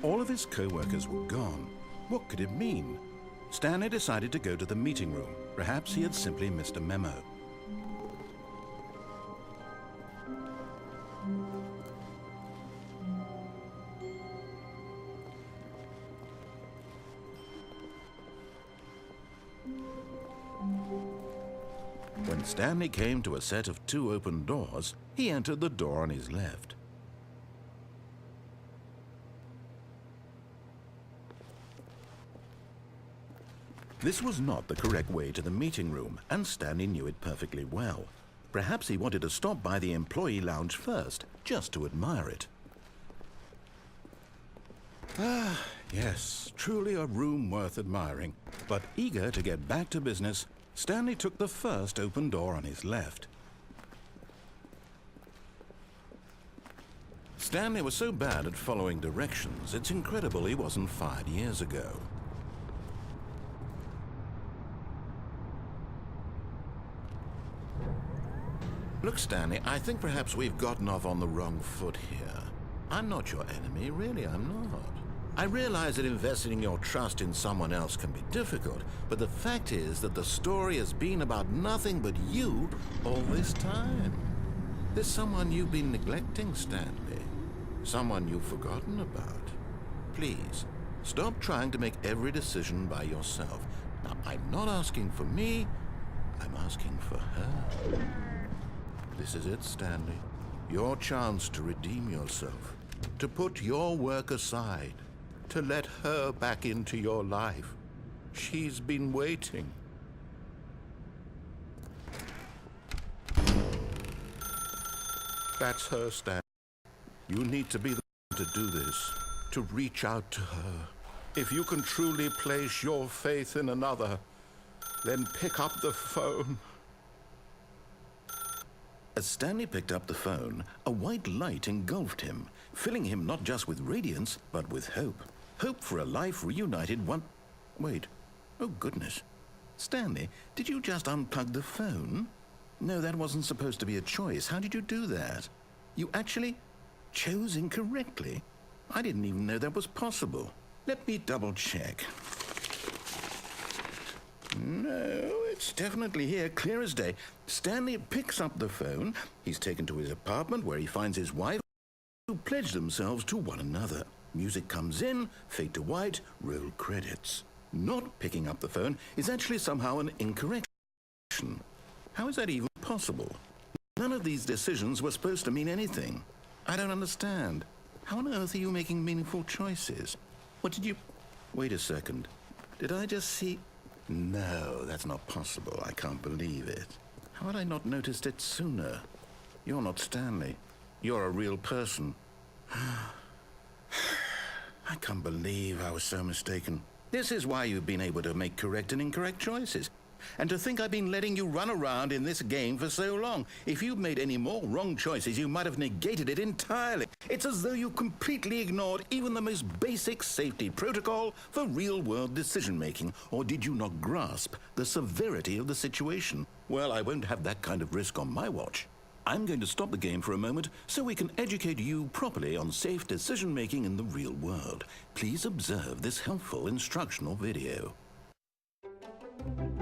All of his co-workers were gone. What could it mean? Stanley decided to go to the meeting room. Perhaps he had simply missed a memo. When Stanley came to a set of 2 open doors, he entered the door on his left. This was not the correct way to the meeting room, and Stanley knew it perfectly well. Perhaps he wanted to stop by the employee lounge first, just to admire it. Ah, yes, truly a room worth admiring. But eager to get back to business, Stanley took the first open door on his left. Stanley was so bad at following directions, it's incredible he wasn't fired years ago. Look, Stanley, I think perhaps we've gotten off on the wrong foot here. I'm not your enemy, really, I'm not. I realize that investing your trust in someone else can be difficult, but the fact is that the story has been about nothing but you all this time. There's someone you've been neglecting, Stanley. Someone you've forgotten about. Please, stop trying to make every decision by yourself. Now, I'm not asking for me, I'm asking for her. This is it, Stanley. Your chance to redeem yourself, to put your work aside, to let her back into your life. She's been waiting. That's her, Stanley. You need to be the one to do this, to reach out to her. If you can truly place your faith in another, then pick up the phone. As Stanley picked up the phone, a white light engulfed him, filling him not just with radiance, but with hope. Hope for a life reunited one... Wait. Oh, goodness. Stanley, did you just unplug the phone? No, that wasn't supposed to be a choice. How did you do that? You actually chose incorrectly? I didn't even know that was possible. Let me double-check. No, it's definitely here, clear as day. Stanley picks up the phone. He's taken to his apartment where he finds his wife, who pledge themselves to one another. Music comes in, fade to white, roll credits. Not picking up the phone is actually somehow an incorrect action. How is that even possible? None of these decisions were supposed to mean anything. I don't understand. How on earth are you making meaningful choices? What did you... Wait a second. Did I just see... No, that's not possible. I can't believe it. How had I not noticed it sooner? You're not Stanley. You're a real person. I can't believe I was so mistaken. This is why you've been able to make correct and incorrect choices. And to think I've been letting you run around in this game for so long. If you'd made any more wrong choices, you might have negated it entirely. It's as though you completely ignored even the most basic safety protocol for real-world decision-making. Or did you not grasp the severity of the situation? Well, I won't have that kind of risk on my watch. I'm going to stop the game for a moment so we can educate you properly on safe decision-making in the real world. Please observe this helpful instructional video.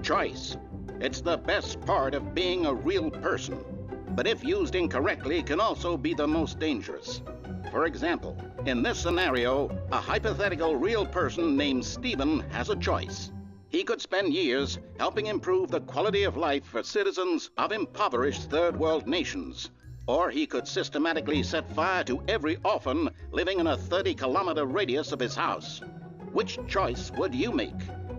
Choice. It's the best part of being a real person, but if used incorrectly can also be the most dangerous. For example, in this scenario, a hypothetical real person named Stephen has a choice. He could spend years helping improve the quality of life for citizens of impoverished third world nations. Or he could systematically set fire to every orphan living in a 30-kilometer radius of his house. Which choice would you make?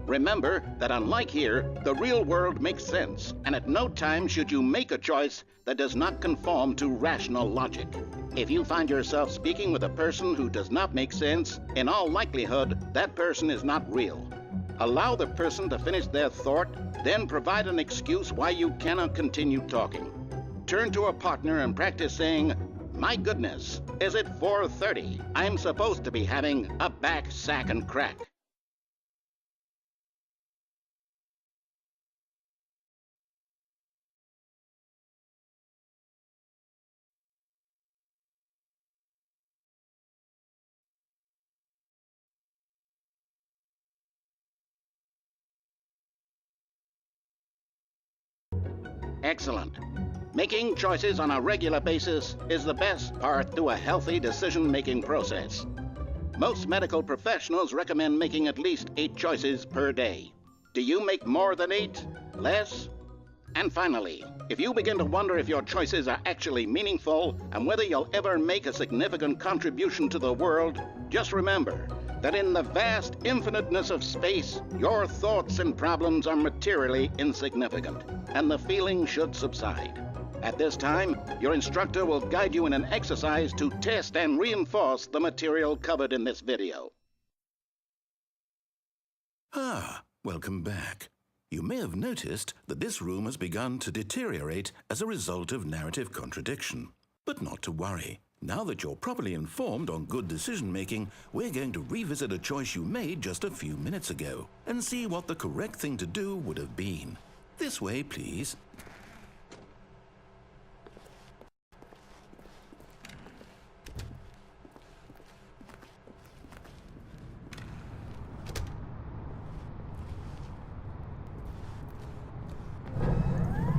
Remember that unlike here, the real world makes sense, and at no time should you make a choice that does not conform to rational logic. If you find yourself speaking with a person who does not make sense, in all likelihood, that person is not real. Allow the person to finish their thought, then provide an excuse why you cannot continue talking. Turn to a partner and practice saying, "My goodness, is it 4:30? I'm supposed to be having a back, sack, and crack." Excellent. Making choices on a regular basis is the best part to a healthy decision-making process. Most medical professionals recommend making at least 8 choices per day. Do you make more than 8? Less? And finally, if you begin to wonder if your choices are actually meaningful and whether you'll ever make a significant contribution to the world, just remember that in the vast infiniteness of space, your thoughts and problems are materially insignificant, and the feeling should subside. At this time, your instructor will guide you in an exercise to test and reinforce the material covered in this video. Welcome back. You may have noticed that this room has begun to deteriorate as a result of narrative contradiction. But not to worry. Now that you're properly informed on good decision-making, we're going to revisit a choice you made just a few minutes ago and see what the correct thing to do would have been. This way, please.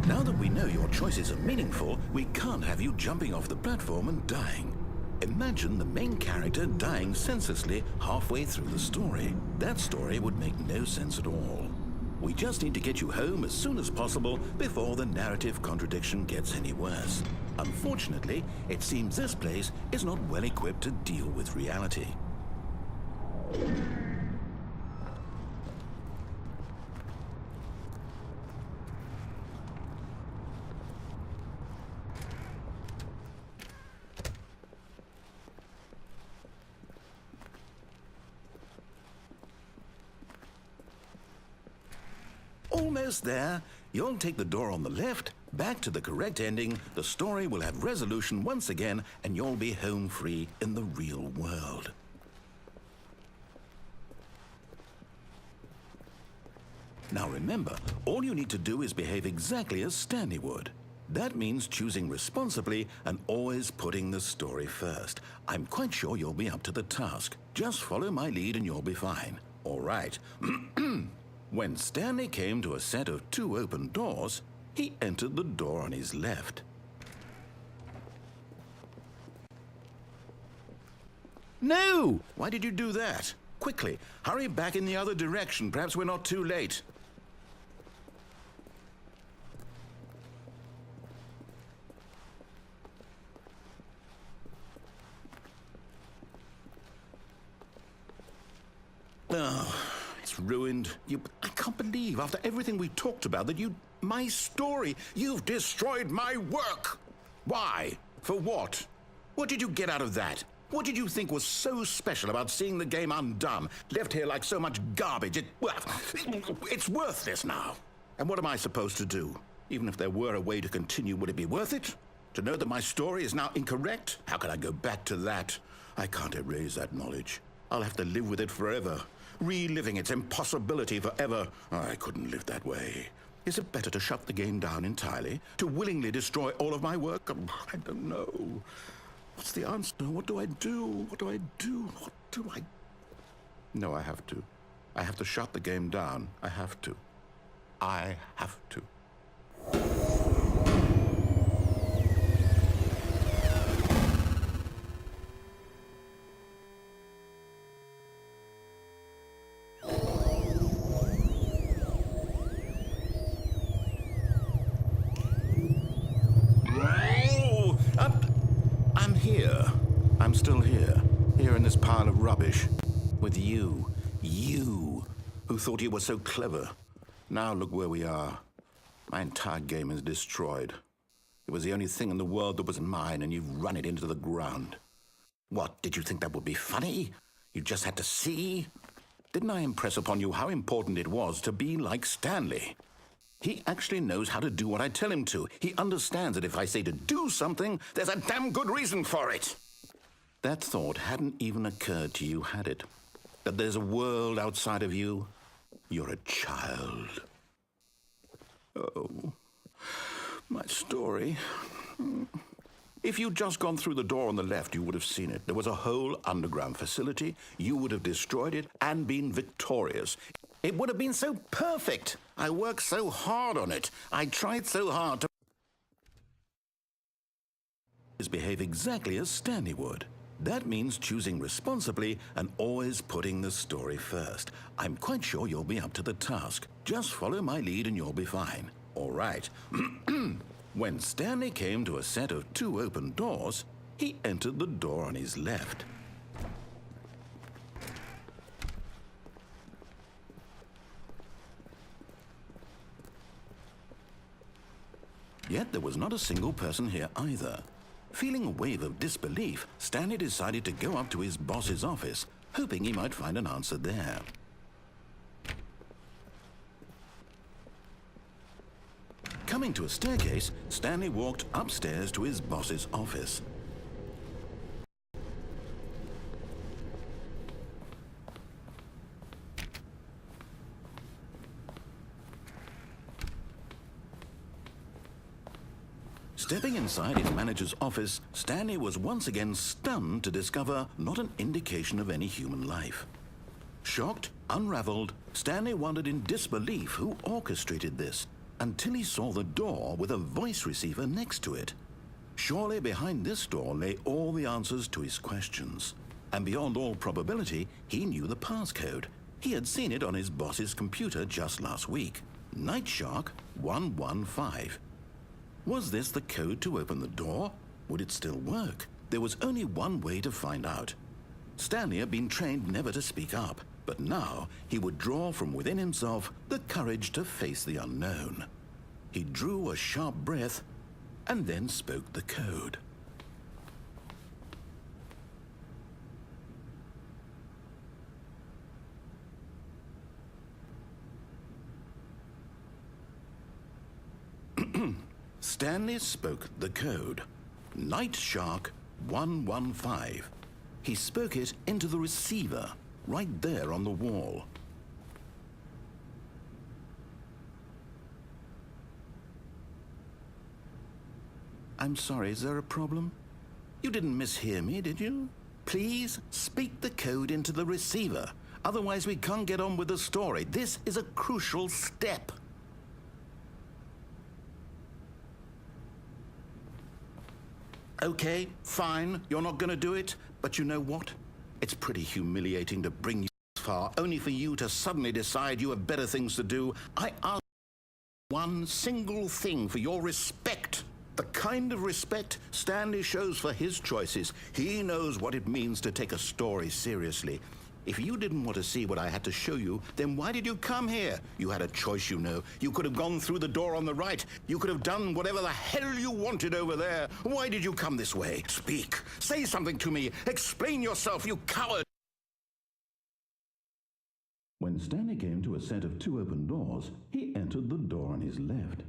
Now that we know your choices are meaningful, we can't have you jumping off the platform and dying. Imagine the main character dying senselessly halfway through the story. That story would make no sense at all. We just need to get you home as soon as possible before the narrative contradiction gets any worse. Unfortunately, it seems this place is not well equipped to deal with reality. Almost there. You'll take the door on the left, back to the correct ending, the story will have resolution once again, and you'll be home free in the real world. Now remember, all you need to do is behave exactly as Stanley would. That means choosing responsibly and always putting the story first. I'm quite sure you'll be up to the task. Just follow my lead and you'll be fine. All right. When Stanley came to a set of 2 open doors, he entered the door on his left. No! Why did you do that? Quickly, hurry back in the other direction. Perhaps we're not too late. Oh, it's ruined. I can't believe, after everything we talked about, that my story, you've destroyed my work. Why? For what? What did you get out of that? What did you think was so special about seeing the game undone, left here like so much garbage? It's worthless now. And what am I supposed to do? Even if there were a way to continue, would it be worth it? To know that my story is now incorrect? How can I go back to that? I can't erase that knowledge. I'll have to live with it forever, reliving its impossibility forever. I couldn't live that way. Is it better to shut the game down entirely? To willingly destroy all of my work? I don't know. What's the answer? What do I do? What do I do? What do I... No, I have to. I have to shut the game down. I have to. I have to. I'm still here in this pile of rubbish, with you, who thought you were so clever. Now look where we are. My entire game is destroyed. It was the only thing in the world that was mine, and you've run it into the ground. What, did you think that would be funny? You just had to see? Didn't I impress upon you how important it was to be like Stanley? He actually knows how to do what I tell him to. He understands that if I say to do something, there's a damn good reason for it. That thought hadn't even occurred to you, had it? That there's a world outside of you? You're a child. Oh, my story. If you'd just gone through the door on the left, you would have seen it. There was a whole underground facility. You would have destroyed it and been victorious. It would have been so perfect. I worked so hard on it. I tried so hard to... behave exactly as Stanley would. That means choosing responsibly and always putting the story first. I'm quite sure you'll be up to the task. Just follow my lead and you'll be fine. All right. When Stanley came to a set of 2 open doors, he entered the door on his left. Yet there was not a single person here either. Feeling a wave of disbelief, Stanley decided to go up to his boss's office, hoping he might find an answer there. Coming to a staircase, Stanley walked upstairs to his boss's office. Stepping inside his manager's office, Stanley was once again stunned to discover not an indication of any human life. Shocked, unraveled, Stanley wondered in disbelief who orchestrated this, until he saw the door with a voice receiver next to it. Surely behind this door lay all the answers to his questions. And beyond all probability, he knew the passcode. He had seen it on his boss's computer just last week. Night Shark 115. Was this the code to open the door? Would it still work? There was only one way to find out. Stanley had been trained never to speak up, but now he would draw from within himself the courage to face the unknown. He drew a sharp breath and then spoke the code. Stanley spoke the code. Night Shark 115. He spoke it into the receiver, right there on the wall. I'm sorry, is there a problem? You didn't mishear me, did you? Please speak the code into the receiver. Otherwise we can't get on with the story. This is a crucial step. Okay, fine, you're not going to do it, but you know what? It's pretty humiliating to bring you this far, only for you to suddenly decide you have better things to do. I ask one single thing for your respect. The kind of respect Stanley shows for his choices. He knows what it means to take a story seriously. If you didn't want to see what I had to show you, then why did you come here? You had a choice, you know. You could have gone through the door on the right. You could have done whatever the hell you wanted over there. Why did you come this way? Speak. Say something to me. Explain yourself, you coward. When Stanley came to a set of 2 open doors, he entered the door on his left.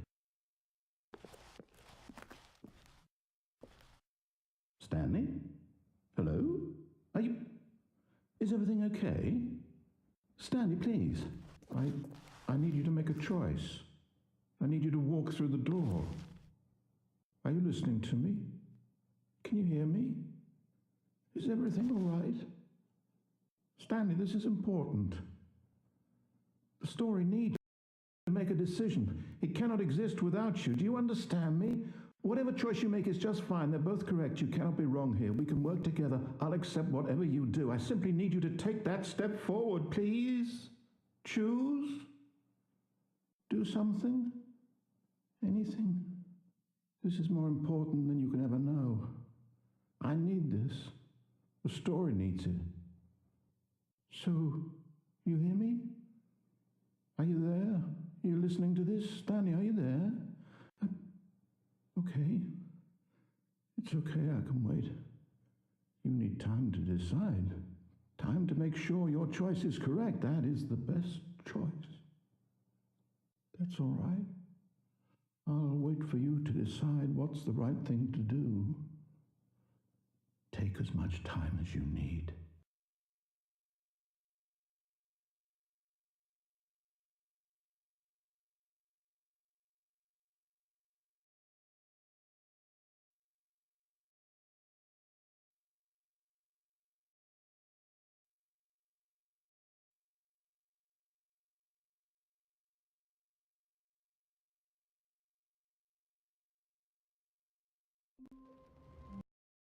Stanley? Hello? Are you... Is everything okay? Stanley, please. I need you to make a choice. I need you to walk through the door. Are you listening to me? Can you hear me? Is everything all right? Stanley, this is important. The story needs to make a decision. It cannot exist without you. Do you understand me? Whatever choice you make is just fine. They're both correct. You cannot be wrong here. We can work together. I'll accept whatever you do. I simply need you to take that step forward, please. Choose. Do something. Anything. This is more important than you can ever know. I need this. The story needs it. So, you hear me? Are you there? Are you listening to this? Stanley, are you there? Okay. It's okay, I can wait. You need time to decide. Time to make sure your choice is correct. That is the best choice. That's all right. I'll wait for you to decide what's the right thing to do. Take as much time as you need.